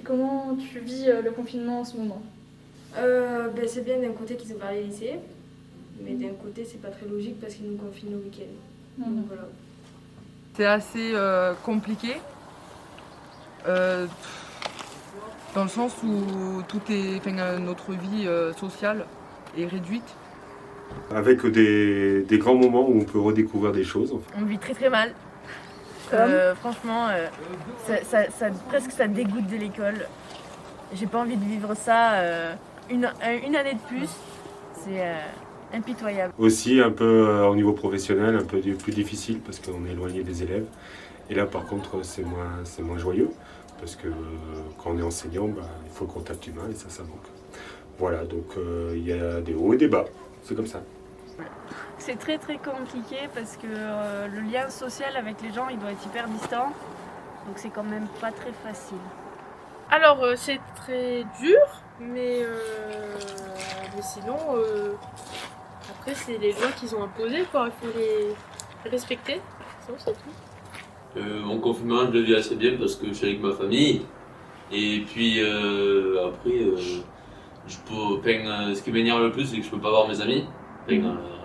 Comment tu vis le confinement en ce moment? C'est bien d'un côté qu'ils ont pas les lycées, mais d'un côté c'est pas très logique parce qu'ils nous confinent le week-end. Donc voilà. C'est assez compliqué, dans le sens où notre vie sociale est réduite. Avec des grands moments où on peut redécouvrir des choses. En fait. On vit très très mal. Franchement, presque ça dégoûte de l'école. J'ai pas envie de vivre ça une année de plus. C'est impitoyable. Aussi un peu au niveau professionnel, un peu plus difficile parce qu'on est éloigné des élèves. Et là par contre c'est moins joyeux parce que quand on est enseignant, il faut le contact humain et ça manque. Voilà, donc il y a des hauts et des bas, c'est comme ça. C'est très très compliqué parce que le lien social avec les gens il doit être hyper distant, donc c'est quand même pas très facile. Alors c'est très dur, mais sinon après c'est les lois qu'ils ont imposées quoi, il faut les respecter, c'est tout. Mon confinement je le vis assez bien parce que je suis avec ma famille et puis après ce qui m'énerve le plus c'est que je peux pas voir mes amis.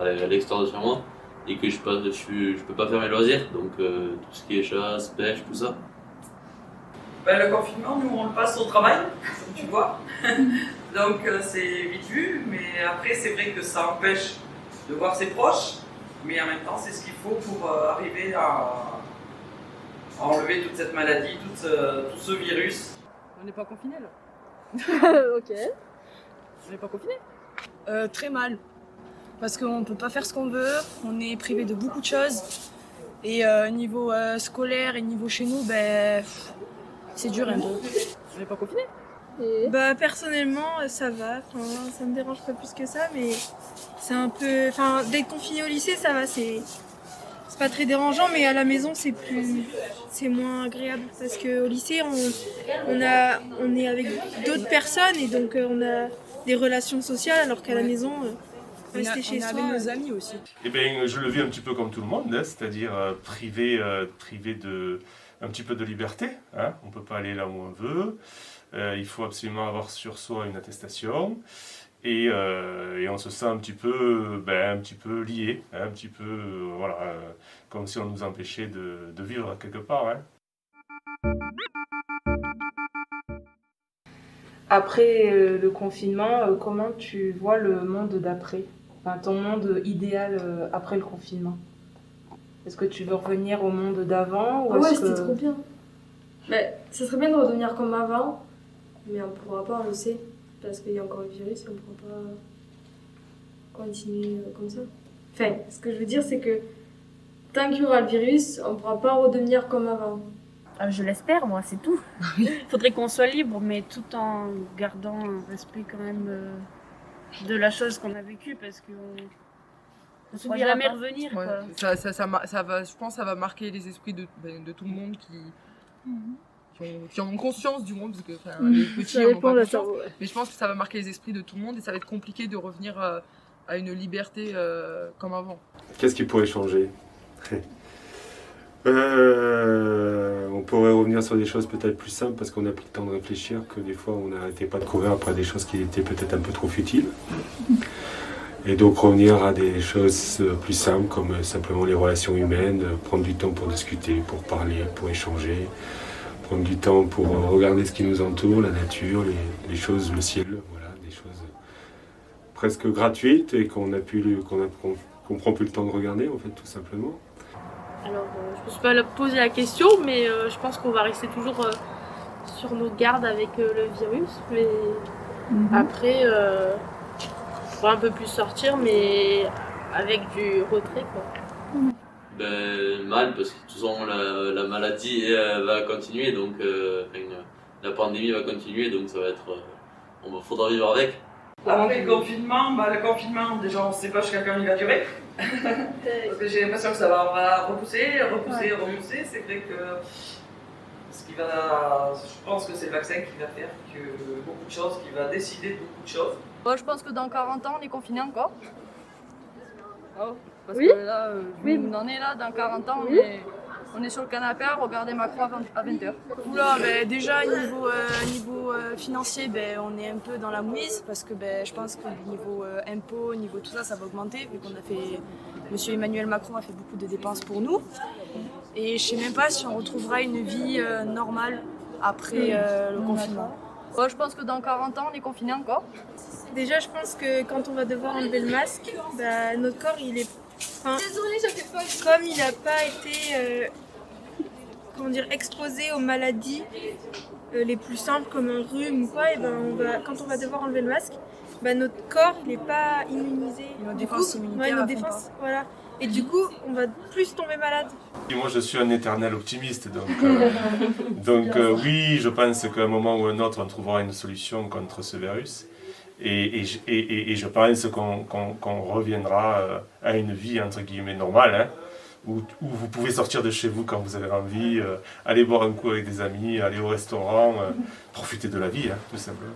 À l'extérieur de chez moi et que je peux pas faire mes loisirs, donc tout ce qui est chasse, pêche, tout ça. Le confinement, nous on le passe au travail, comme tu vois, donc c'est vite vu, mais après c'est vrai que ça empêche de voir ses proches, mais en même temps c'est ce qu'il faut pour arriver à enlever toute cette maladie, tout ce virus. On n'est pas confiné là. Ok. On n'est pas confiné. Très mal. Parce qu'on ne peut pas faire ce qu'on veut, on est privé de beaucoup de choses. Et niveau scolaire et niveau chez nous, c'est dur un peu. On n'est pas confiné. Personnellement, ça va, ça me dérange pas plus que ça, mais c'est un peu... d'être confiné au lycée, ça va, c'est pas très dérangeant, mais à la maison, c'est moins agréable. Parce qu'au lycée, on est avec d'autres personnes et donc on a des relations sociales, alors qu'à la maison... rester chez soi. On est avec nos amis aussi. Je le vis un petit peu comme tout le monde, hein, c'est-à-dire privé de un petit peu de liberté. Hein, on ne peut pas aller là où on veut. Il faut absolument avoir sur soi une attestation. Et on se sent un petit peu lié, hein, un petit peu comme si on nous empêchait de vivre quelque part. Hein. Après le confinement, comment tu vois le monde d'après? Ton monde idéal après le confinement? Est-ce que tu veux revenir au monde d'avant ou c'était trop bien. Ça serait bien de redevenir comme avant, mais on ne pourra pas, on le sait, parce qu'il y a encore le virus et on ne pourra pas continuer comme ça. Enfin, ce que je veux dire, c'est que tant qu'il y aura le virus, on ne pourra pas redevenir comme avant. Je l'espère, moi, c'est tout. Il faudrait qu'on soit libre, mais tout en gardant un respect quand même de la chose qu'on a vécue, parce qu'on ne pourra jamais revenir. Ouais, quoi. Ça va, je pense que ça va marquer les esprits de tout le monde qui ont conscience du monde, parce que les petits n'ont pas conscience. Mais je pense que ça va marquer les esprits de tout le monde et ça va être compliqué de revenir à une liberté comme avant. Qu'est-ce qui pourrait changer? On pourrait revenir sur des choses peut-être plus simples parce qu'on a pris le temps de réfléchir, que des fois on n'arrêtait pas de courir après des choses qui étaient peut-être un peu trop futiles. Et donc revenir à des choses plus simples comme simplement les relations humaines, prendre du temps pour discuter, pour parler, pour échanger, prendre du temps pour regarder ce qui nous entoure, la nature, les choses, le ciel, voilà, des choses presque gratuites et qu'on prend plus le temps de regarder en fait tout simplement. Alors, je ne me suis pas posé la question, mais je pense qu'on va rester toujours sur nos gardes avec le virus. Mais après, on va un peu plus sortir, mais avec du retrait, quoi. Mal, parce que de toute façon, la maladie va continuer, donc la pandémie va continuer, donc ça va être... faudra vivre avec. Après le confinement, déjà on ne sait pas jusqu'à quand il va durer. Parce que j'ai l'impression que on va repousser. C'est vrai que ce Je pense que c'est le vaccin qui va faire que beaucoup de choses, qui va décider de beaucoup de choses. Moi, je pense que dans 40 ans, on est confinés encore. Oh, parce Oui. que là, on en est là, dans 40 ans, on est sur le canapé à regarder Macron à 20h. Oula, ben, déjà niveau financier, ben, on est un peu dans la mouise parce que ben, je pense que niveau impôts, niveau tout ça, ça va augmenter vu qu'on a fait. Monsieur Emmanuel Macron a fait beaucoup de dépenses pour nous. Et je sais même pas si on retrouvera une vie normale après le confinement. Moi, je pense que dans 40 ans, on est confinés encore. Déjà, je pense que quand on va devoir enlever le masque, bah, notre corps, il est... Enfin, comme il n'a pas été exposé aux maladies les plus simples comme un rhume ou quoi, et ben quand on va devoir enlever le masque, bah, notre corps il n'est pas immunisé. Nos défenses immunitaires voilà. Et du coup, on va plus tomber malade. Et moi, je suis un éternel optimiste, donc oui, je pense qu'à un moment ou un autre, on trouvera une solution contre ce virus. Et je pense qu'on reviendra à une vie entre guillemets normale, hein, où vous pouvez sortir de chez vous quand vous avez envie, aller boire un coup avec des amis, aller au restaurant, profiter de la vie, hein, tout simplement.